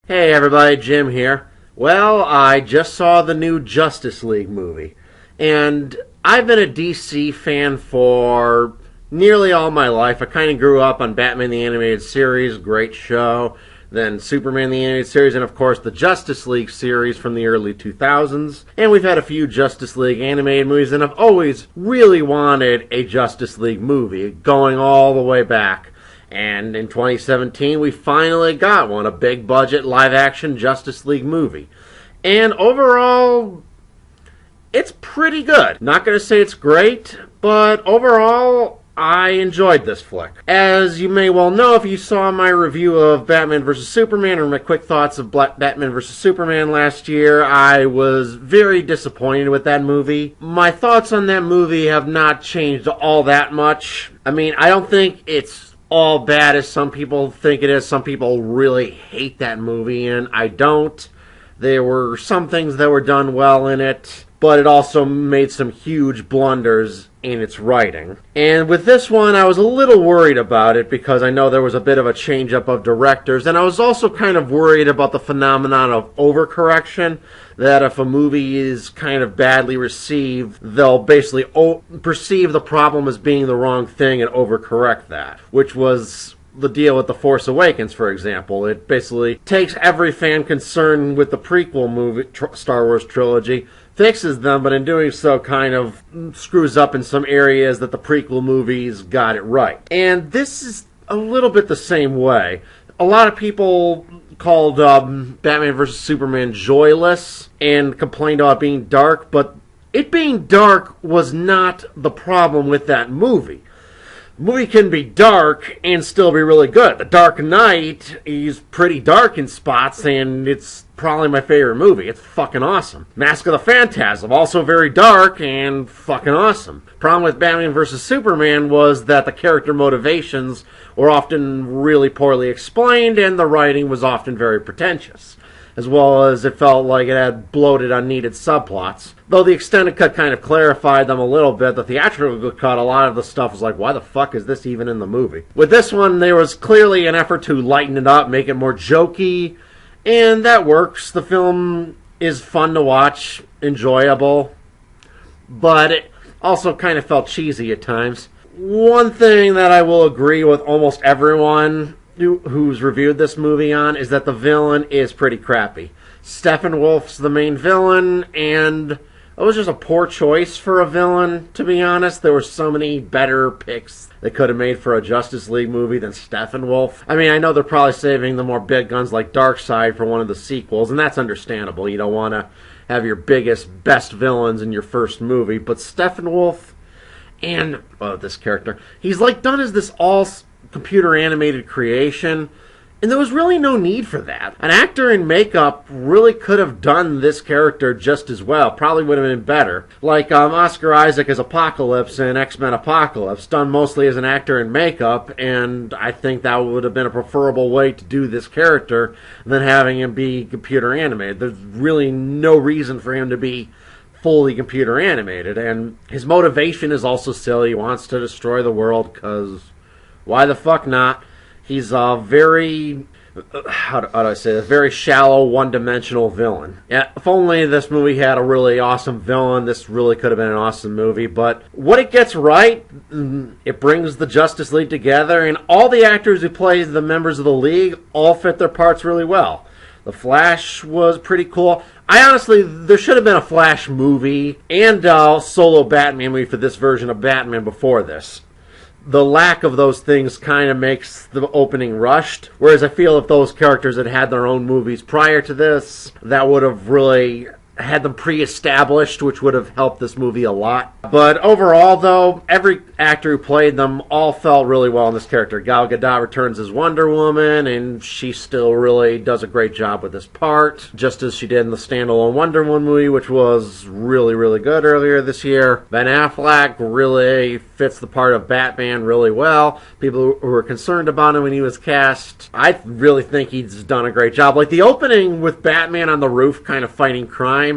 Hey everybody, Jim here. Well, I just saw the new Justice League movie, and I've been a DC fan for nearly all my life. I kind of grew up on Batman the Animated Series, great show, then Superman the Animated Series, and of course the Justice League series from the early 2000s. And we've had a few Justice League animated movies, and I've always really wanted a Justice League movie, going all the way back. And in 2017, we finally got one, a big budget live action Justice League movie. And overall, it's pretty good. Not going to say it's great, but overall, I enjoyed this flick. As you may well know, if you saw my review of Batman vs. Superman, or my quick thoughts of Batman vs. Superman last year, I was very disappointed with that movie. My thoughts on that movie have not changed all that much. I mean, I don't think it's all bad as some people think it is. Some people really hate that movie, and I don't. There were some things that were done well in it, but it also made some huge blunders in its writing. And with this one, I was a little worried about it because I know there was a bit of a change-up of directors, and I was also kind of worried about the phenomenon of overcorrection, that if a movie is kind of badly received, they'll basically perceive the problem as being the wrong thing and overcorrect that, which was the deal with The Force Awakens, for example. It basically takes every fan concerned with the prequel movie, Star Wars trilogy, fixes them, but in doing so kind of screws up in some areas that the prequel movies got it right. And this is a little bit the same way. A lot of people called Batman vs. Superman joyless and complained about it being dark, but it being dark was not the problem with that movie. The movie can be dark and still be really good. The Dark Knight is pretty dark in spots, and it's probably my favorite movie. It's fucking awesome. Mask of the Phantasm, also very dark and fucking awesome. Problem with Batman vs. Superman was that the character motivations were often really poorly explained, and the writing was often very pretentious, as well as it felt like it had bloated, unneeded subplots. Though the extended cut kind of clarified them a little bit, the theatrical cut, a lot of the stuff was like, why the fuck is this even in the movie? With this one, there was clearly an effort to lighten it up, make it more jokey, and that works. The film is fun to watch, enjoyable, but it also kind of felt cheesy at times. One thing that I will agree with almost everyone who's reviewed this movie on is that the villain is pretty crappy. Steppenwolf's the main villain, and it was just a poor choice for a villain, to be honest. There were so many better picks they could have made for a Justice League movie than Steppenwolf. I mean, I know they're probably saving the more big guns like Darkseid for one of the sequels, and that's understandable. You don't want to have your biggest, best villains in your first movie, but Steppenwolf and this character, he's like done as this all computer animated creation, and there was really no need for that. An actor in makeup really could have done this character just as well, probably would have been better. Like Oscar Isaac as Apocalypse in X-Men Apocalypse, done mostly as an actor in makeup, and I think that would have been a preferable way to do this character than having him be computer animated. There's really no reason for him to be fully computer animated, and his motivation is also silly. He wants to destroy the world, because why the fuck not? He's a very, how do I say this, very shallow, one-dimensional villain. Yeah, if only this movie had a really awesome villain, this really could have been an awesome movie. But what it gets right, it brings the Justice League together, and all the actors who play the members of the League all fit their parts really well. The Flash was pretty cool. There should have been a Flash movie and a solo Batman movie for this version of Batman before this. The lack of those things kind of makes the opening rushed, whereas I feel if those characters had had their own movies prior to this, that would have really had them pre-established, which would have helped this movie a lot. But overall, though, every actor who played them all felt really well in this character. Gal Gadot returns as Wonder Woman, and she still really does a great job with this part, just as she did in the standalone Wonder Woman movie, which was really, really good earlier this year. Ben Affleck really fits the part of Batman really well. People who were concerned about him when he was cast, I really think he's done a great job. Like the opening with Batman on the roof kind of fighting crime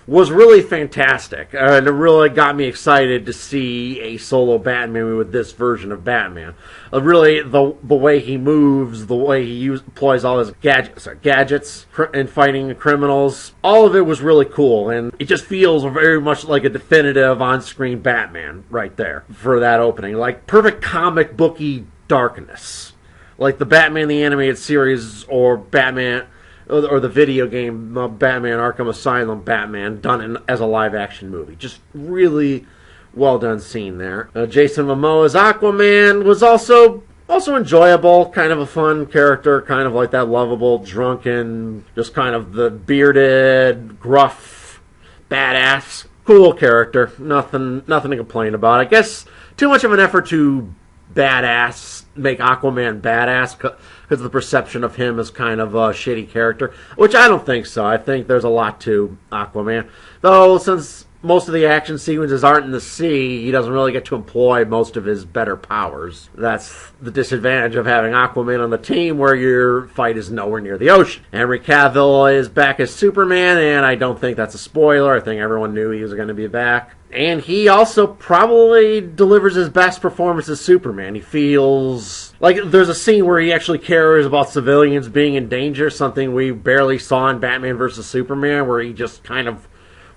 was really fantastic. And it really got me excited to see a solo Batman movie with this version of Batman. Really, the way he moves, the way he employs all his gadgets in fighting criminals, all of it was really cool. And it just feels very much like a definitive on-screen Batman right there for that opening. Like perfect comic booky darkness. Like the Batman the Animated Series or Batman... or the video game Batman Arkham Asylum Batman done as a live-action movie. Just really well done scene there. Jason Momoa's Aquaman was also enjoyable. Kind of a fun character. Kind of like that lovable, drunken, just kind of the bearded, gruff, badass, cool character. Nothing to complain about. I guess too much of an effort to make Aquaman badass because of the perception of him as kind of a shitty character, which I don't think so. I think there's a lot to Aquaman. Though, since most of the action sequences aren't in the sea, he doesn't really get to employ most of his better powers. That's the disadvantage of having Aquaman on the team, where your fight is nowhere near the ocean. Henry Cavill is back as Superman, and I don't think that's a spoiler. I think everyone knew he was going to be back. And he also probably delivers his best performance as Superman. He feels like there's a scene where he actually cares about civilians being in danger, something we barely saw in Batman vs. Superman, where he just kind of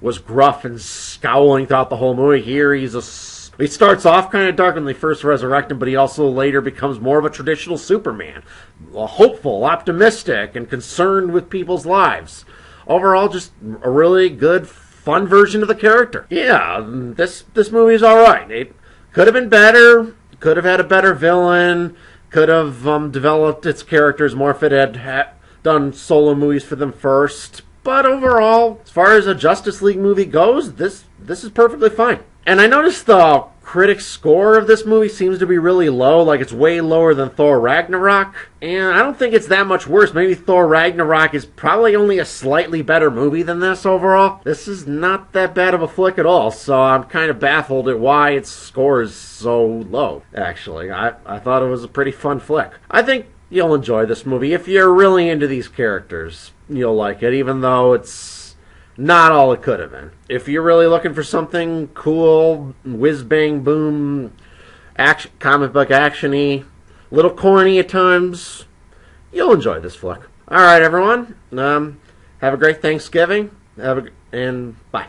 was gruff and scowling throughout the whole movie. Here he starts off kind of dark when they first resurrect him, but he also later becomes more of a traditional Superman. Hopeful, optimistic, and concerned with people's lives. Overall, just a really good, fun version of the character. Yeah, this movie is alright. It could have been better, could have had a better villain, could have developed its characters more if it had done solo movies for them first. But overall, as far as a Justice League movie goes, this is perfectly fine. And I noticed the critic score of this movie seems to be really low, like it's way lower than Thor Ragnarok. And I don't think it's that much worse. Maybe Thor Ragnarok is probably only a slightly better movie than this overall. This is not that bad of a flick at all, so I'm kind of baffled at why its score is so low, actually. I thought it was a pretty fun flick. I think you'll enjoy this movie. If you're really into these characters, you'll like it, even though it's not all it could have been. If you're really looking for something cool, whiz-bang-boom, comic book action-y, little corny at times, you'll enjoy this flick. Alright, everyone. Have a great Thanksgiving, and bye.